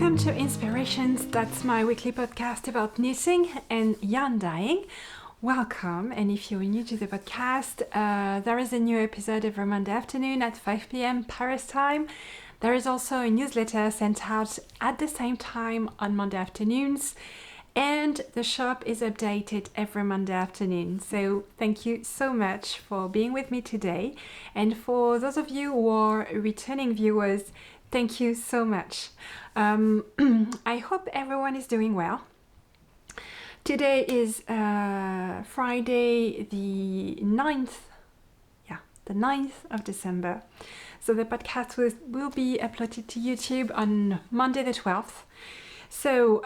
Welcome to Inspirations. That's my weekly podcast about knitting and yarn dyeing. Welcome, and if you're new to the podcast, there is a new episode every Monday afternoon at 5 p.m. Paris time. There is also a newsletter sent out at the same time on Monday afternoons, and the shop is updated every Monday afternoon. So thank you so much for being with me today, and for those of you who are returning viewers, thank you so much. I hope everyone is doing well. Today is Friday the 9th, the 9th of December. So the podcast will be uploaded to YouTube on Monday the 12th. So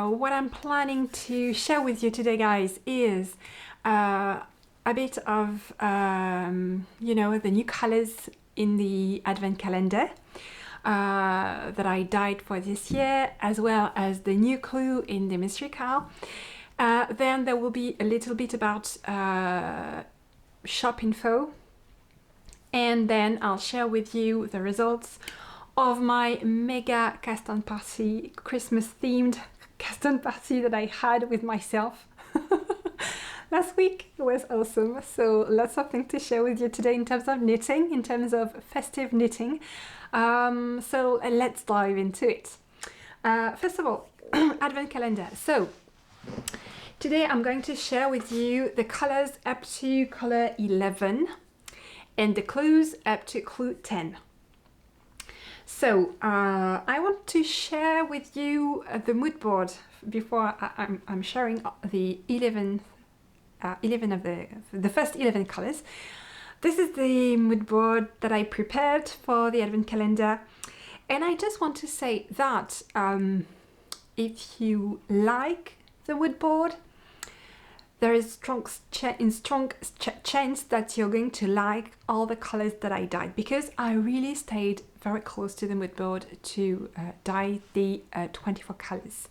what I'm planning to share with you today, guys, is a bit of, the new colors in the Advent calendar that I dyed for this year, as well as the new clue in the mystery card. Then there will be a little bit about shop info, and then I'll share with you the results of my mega custom party, Christmas themed custom party that I had with myself last week. It was awesome. So lots of things to share with you today in terms of knitting, in terms of festive knitting. So let's dive into it. First of all, Advent calendar. So today I'm going to share with you the colors up to color 11 and the clues up to clue 10. So I want to share with you the mood board before I'm sharing the 11 of the first 11 colors. This is the mood board that I prepared for the Advent calendar, and I just want to say that if you like the mood board, there is strong chance that you're going to like all the colors that I dyed, because I really stayed very close to the mood board to dye the 24 colors,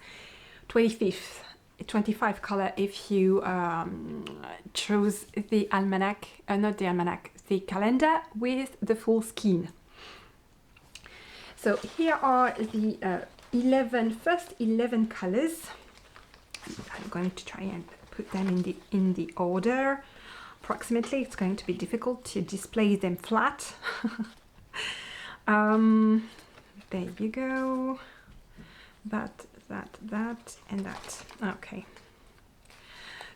25 color if you chose the almanac, the calendar with the full skein. So here are the first 11 colors. I'm going to try and put them in the order approximately. It's going to be difficult to display them flat. There you go. That, and that. Okay.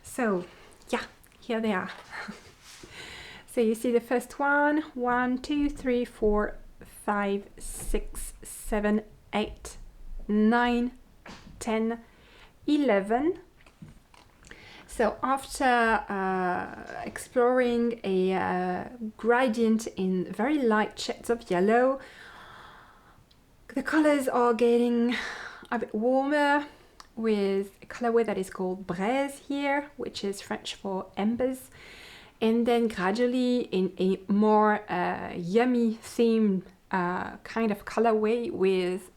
So, yeah, here they are. So you see the first one, 1, 2, 3, 4, 5, 6, 7, 8, 9, 10, 11. So after exploring a gradient in very light shades of yellow, the colors are getting a bit warmer with a colorway that is called braise here, which is French for embers, and then gradually in a more yummy themed kind of colorway with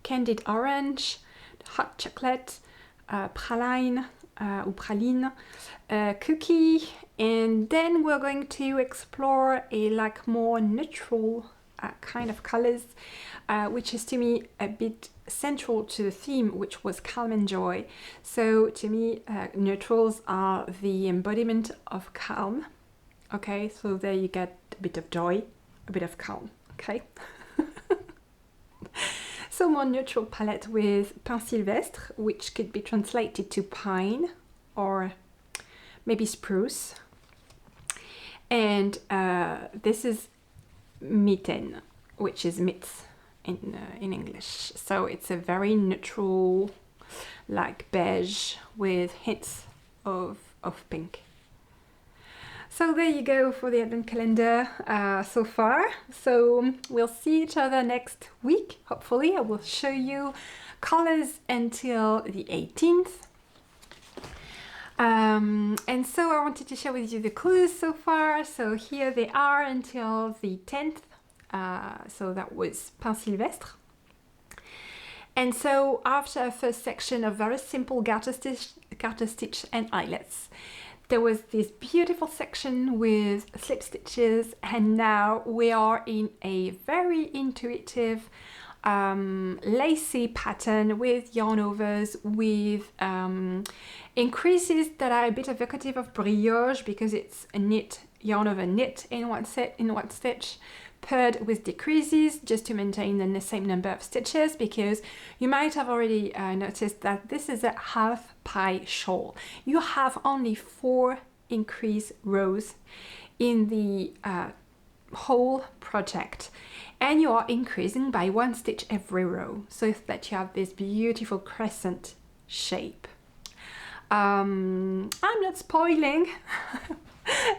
candied orange, hot chocolate, praline or praline, cookie, and then we're going to explore a more neutral kind of colors, which is to me a bit central to the theme, which was calm and joy. So to me, neutrals are the embodiment of calm. Okay, so there you get a bit of joy, a bit of calm. Okay. So more neutral palette with Pain Sylvestre, which could be translated to pine or maybe spruce. And this is mitten, which is mitts in English. So it's a very neutral, like beige with hints of pink. So there you go for the Advent calendar so far. So we'll see each other next week. Hopefully I will show you colors until the 18th. And so I wanted to share with you the clues so far. So here they are until the 10th. So that was Pain Sylvestre. And so after a first section of very simple garter stitch and eyelets, there was this beautiful section with slip stitches, and now we are in a very intuitive lacy pattern with yarn overs, with increases that are a bit evocative of brioche because it's a knit, yarn over knit in one stitch, paired with decreases just to maintain the same number of stitches, because you might have already noticed that this is a half pie shawl. You have only 4 increase rows in the whole project, and you are increasing by 1 stitch every row, so that you have this beautiful crescent shape. I'm not spoiling.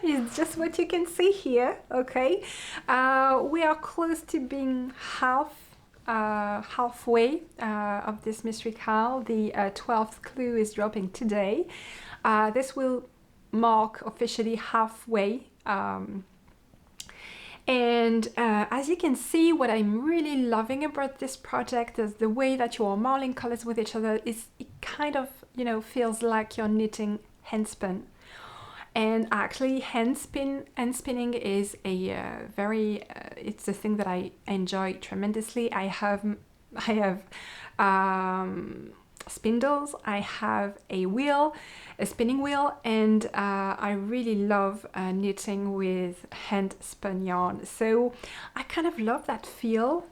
It's just what you can see here. Okay, we are close to being halfway of this mystery cowl. The 12th clue is dropping today. This will mark officially halfway. And as you can see, what I'm really loving about this project is the way that you are marling colors with each other. It kind of, you know, feels like you're knitting hand spin. And actually hand spinning is a very, it's a thing that I enjoy tremendously. I have spindles, I have a wheel, a spinning wheel, and I really love knitting with hand spun yarn. So I kind of love that feel,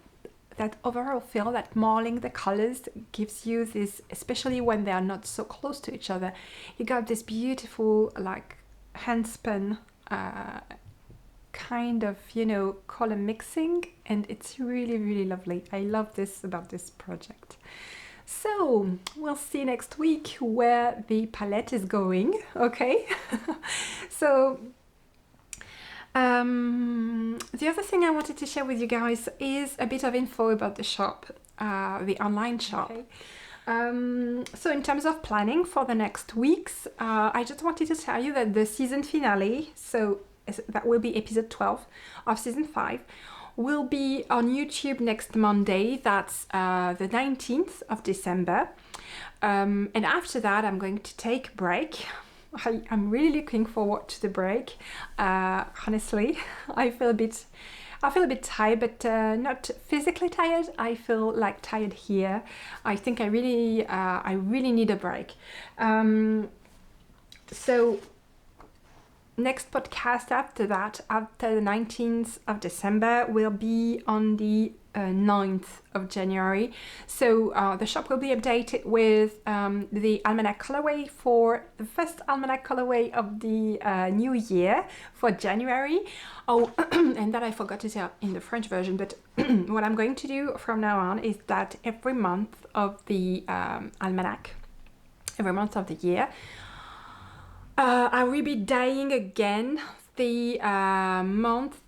that overall feel that marling the colors gives you this, especially when they are not so close to each other. You got this beautiful like hand spun kind of, you know, color mixing, and it's really, really lovely. I love this about this project. So we'll see next week where the palette is going. Okay. So the other thing I wanted to share with you guys is a bit of info about the shop, the online shop. Okay. So in terms of planning for the next weeks, I just wanted to tell you that the season finale, so that will be episode 12 of season 5, will be on YouTube next Monday. That's the 19th of December. And after that, I'm going to take a break. I'm really looking forward to the break. Honestly, I feel a bit tired, but not physically tired. I feel like tired here. I think I really need a break. So next podcast after that, after the 19th of December, will be on the 9th of January. So the shop will be updated with the Almanac colorway for the first Almanac colorway of the new year for January. Oh, and that I forgot to tell in the French version, but what I'm going to do from now on is that every month of the Almanac, every month of the year, I will be dyeing again the month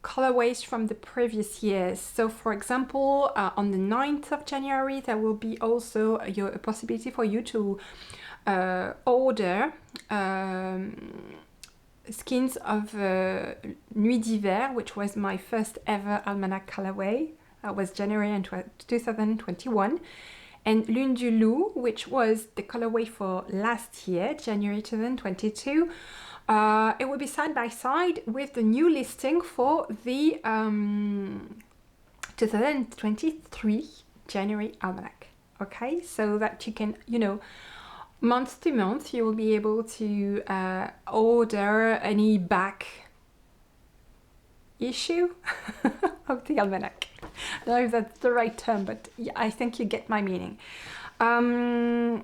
colorways from the previous years. So for example, on the 9th of January, there will be also a possibility for you to order skeins of Nuit d'Hiver, which was my first ever Almanac colorway. That was January 2021. And Lune du Loup, which was the colorway for last year, January 2022. It will be side by side with the new listing for the 2023 January Almanac. Okay, so that you can, you know, month to month, you will be able to order any back issue of the Almanac. I don't know if that's the right term, but yeah, I think you get my meaning. And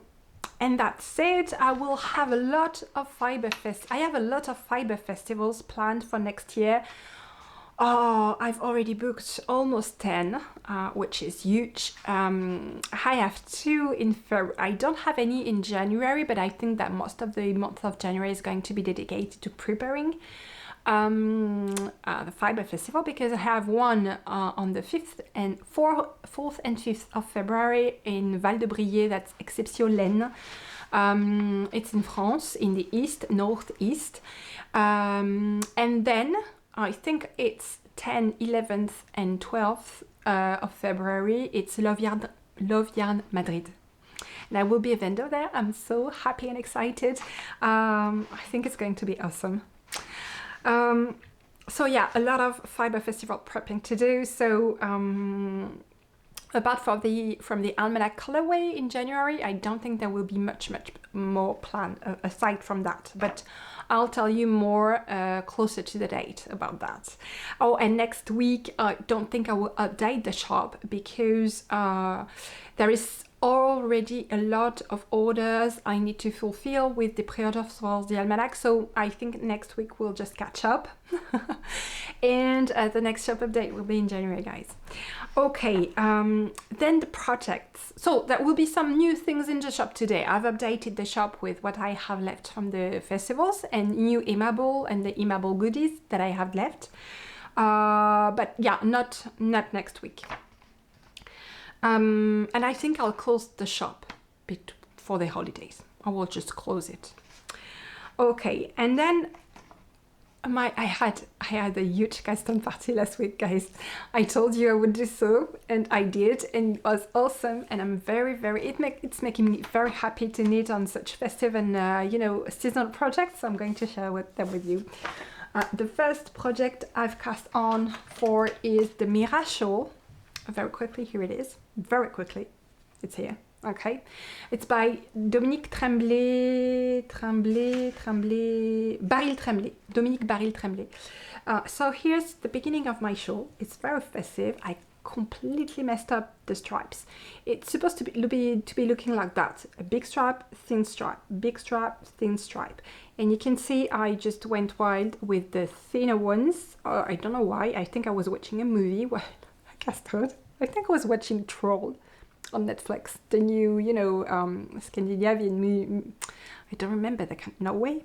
that said, I will have a lot of fiber festivals planned for next year. Oh, I've already booked almost 10, which is huge. I have 2 in February. I don't have any in January, but I think that most of the month of January is going to be dedicated to preparing the Fiber Festival, because I have one on the 4th and 5th of February in Val de Briey, that's Exception-Laine. It's in France, in the east, northeast. And then I think it's 10th, 11th and 12th of February, it's Love Yarn Madrid. and I will be a vendor there. I'm so happy and excited. I think it's going to be awesome. So yeah, a lot of Fiber Festival prepping to do. So apart from the Almanac colorway in January, I don't think there will be much more planned aside from that, but I'll tell you more closer to the date about that. Oh, and next week, I don't think I will update the shop because there is already a lot of orders I need to fulfill with the pre-orders for the Almanac, so I think next week we'll just catch up. And the next shop update will be in January, guys. Okay, then the projects. So there will be some new things in the shop today. I've updated the shop with what I have left from the festivals and new Aimable and the Aimable goodies that I have left. But yeah, not next week. And I think I'll close the shop for the holidays. I will just close it. Okay, and then I had a huge custom party last week, guys. I told you I would do so, and I did, and it was awesome. And I'm it's making me very happy to knit on such festive and seasonal projects. So I'm going to share them with you. The first project I've cast on for is the Mira shawl. Very quickly, here it is. Very quickly, it's here. Okay, it's by Dominique Baril Tremblay. Dominique Baril Tremblay. So here's the beginning of my shawl. It's very festive. I completely messed up the stripes. It's supposed to be looking like that: a big stripe, thin stripe, big stripe, thin stripe. And you can see I just went wild with the thinner ones. I don't know why. I think I was watching a movie. Well, I cast out. I think I was watching Troll on Netflix, the new, Scandinavian movie. I don't remember the no way.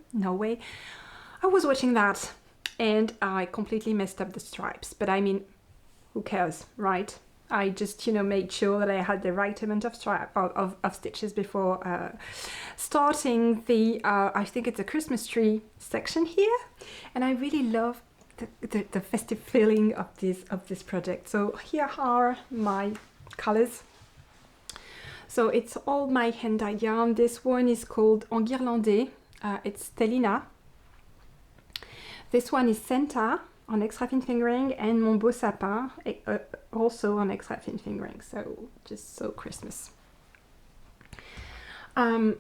I was watching that, and I completely messed up the stripes. But I mean, who cares, right? I just, made sure that I had the right amount of stitches before starting the. I think it's a Christmas tree section here, and I really love the festive feeling of this project. So here are my colors. So it's all my hand-dyed yarn. This one is called Enguirlandais. It's Stellina. This one is Senta on extra thin fingering, and Mon Beau Sapin also on extra thin fingering. So just so Christmas. And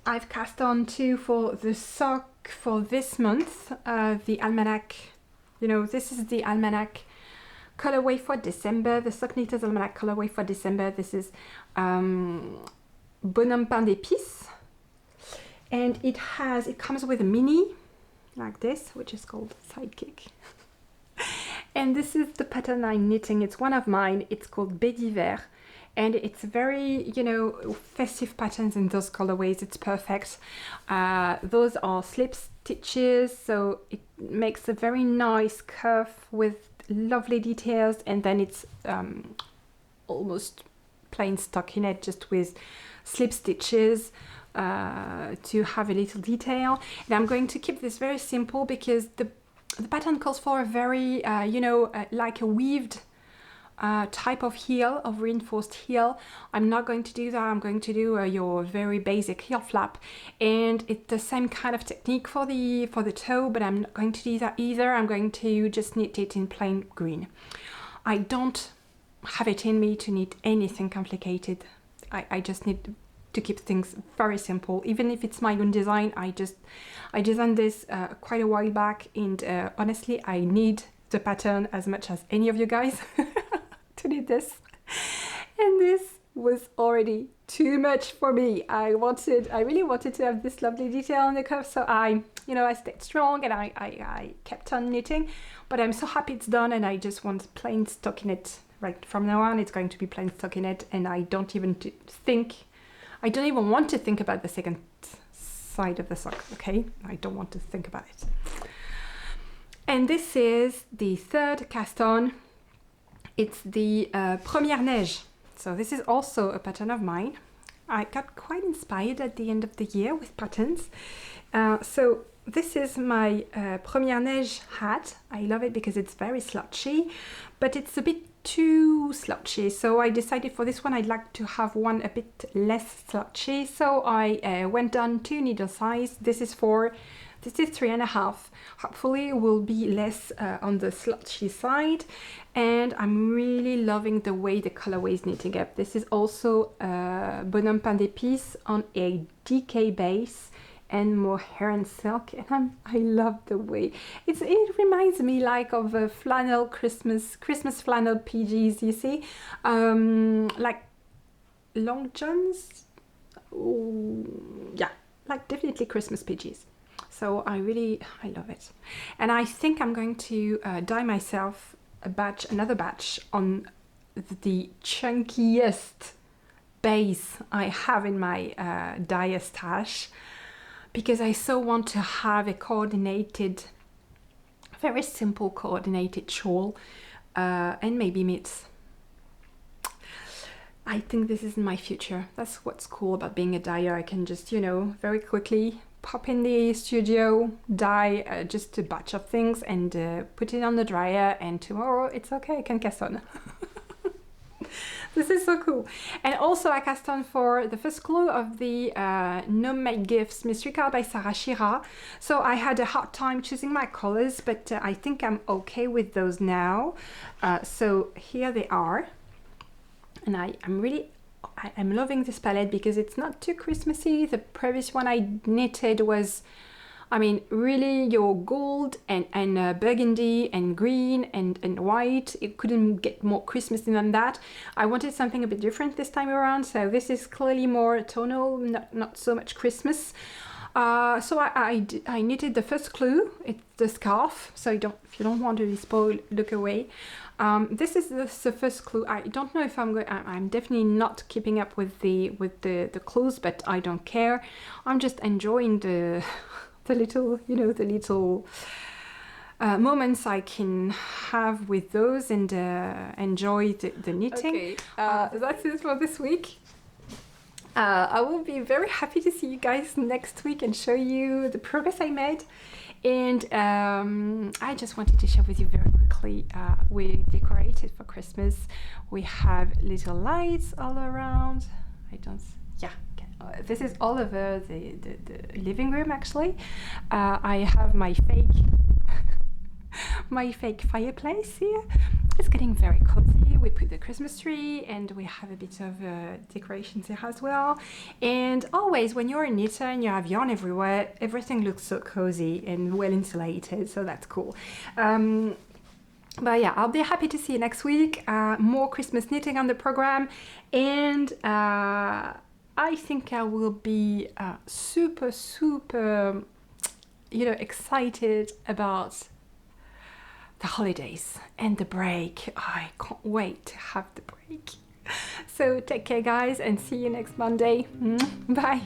I've cast on too for the sock for this month, the Almanac. This is the Almanac colorway for December, the Sock Knitters Almanac colorway for December. This is Bonhomme Pain d'épices, and it comes with a mini like this, which is called Sidekick. And this is the pattern I'm knitting. It's one of mine. It's called Baie d'hiver, and it's very festive patterns in those colorways. It's perfect. Those are slip stitches, so it makes a very nice curve with lovely details, and then it's almost plain stockinette just with slip stitches to have a little detail. And I'm going to keep this very simple because the pattern calls for a very like a weaved type of heel, of reinforced heel. I'm not going to do that. I'm going to do your very basic heel flap, and it's the same kind of technique for the toe, but I'm not going to do that either. I'm going to just knit it in plain green. I don't have it in me to knit anything complicated. I just need to keep things very simple, even if it's my own design. I designed this quite a while back, and honestly I need the pattern as much as any of you guys to knit this, and this was already too much for me. I really wanted to have this lovely detail on the curve, so I stayed strong and I kept on knitting, but I'm so happy it's done, and I just want plain stockinette. Right from now on, it's going to be plain stockinette, and I don't even want to think about the second side of the sock, okay? I don't want to think about it. And this is the third cast on. It's the Première Neige. So this is also a pattern of mine. I got quite inspired at the end of the year with patterns. So this is my Première Neige hat. I love it because it's very slouchy, but it's a bit too slouchy, so I decided for this one I'd like to have one a bit less slouchy, so I went down 2 needle size. This is 3.5. Hopefully it will be less on the slouchy side, and I'm really loving the way the colorway is knitting up. This is also Bonhomme Pain on a DK base and mohair and silk, and I love the way it reminds me like of a flannel Christmas flannel PGs, you see, like long johns. Ooh, yeah, like definitely Christmas PGs. So I love it, and I think I'm going to dye myself another batch on the chunkiest base I have in my dye stash, because I so want to have a coordinated, very simple coordinated shawl, and maybe mitts. I think this is my future. That's what's cool about being a dyer. I can just, you know, very quickly pop in the studio, dye just a batch of things, and put it on the dryer, and tomorrow it's okay, I can cast on. This is so cool. And also I cast on for the first clue of the No Make Gifts Mystery Card by Sarah Shira. So I had a hard time choosing my colors, but I think I'm okay with those now. So here they are. And I'm loving this palette because it's not too Christmassy. The previous one I knitted was, I mean, really your gold and burgundy and green and white. It couldn't get more Christmassy than that. I wanted something a bit different this time around, so this is clearly more tonal, not so much Christmas. So I knitted the first clue. It's the scarf, so if you don't want to be spoiled, look away. This is the first clue. I don't know if I'm definitely not keeping up with the clues, but I don't care. I'm just enjoying the little, you know, the little moments I can have with those, and enjoy the knitting. Okay. That's it for this week. I will be very happy to see you guys next week and show you the progress I made. And I just wanted to share with you very quickly, we decorated for Christmas. We have little lights all around. This is all over the living room, actually. I have my fake fireplace here. It's getting very cozy. We put the Christmas tree, and we have a bit of decorations here as well. And always when you're a knitter and you have yarn everywhere, everything looks so cozy and well insulated, so that's cool. But yeah, I'll be happy to see you next week. More Christmas knitting on the program, and I think I will be super, you know, excited about the holidays and the break. I can't wait to have the break. So take care, guys, and see you next Monday. Bye.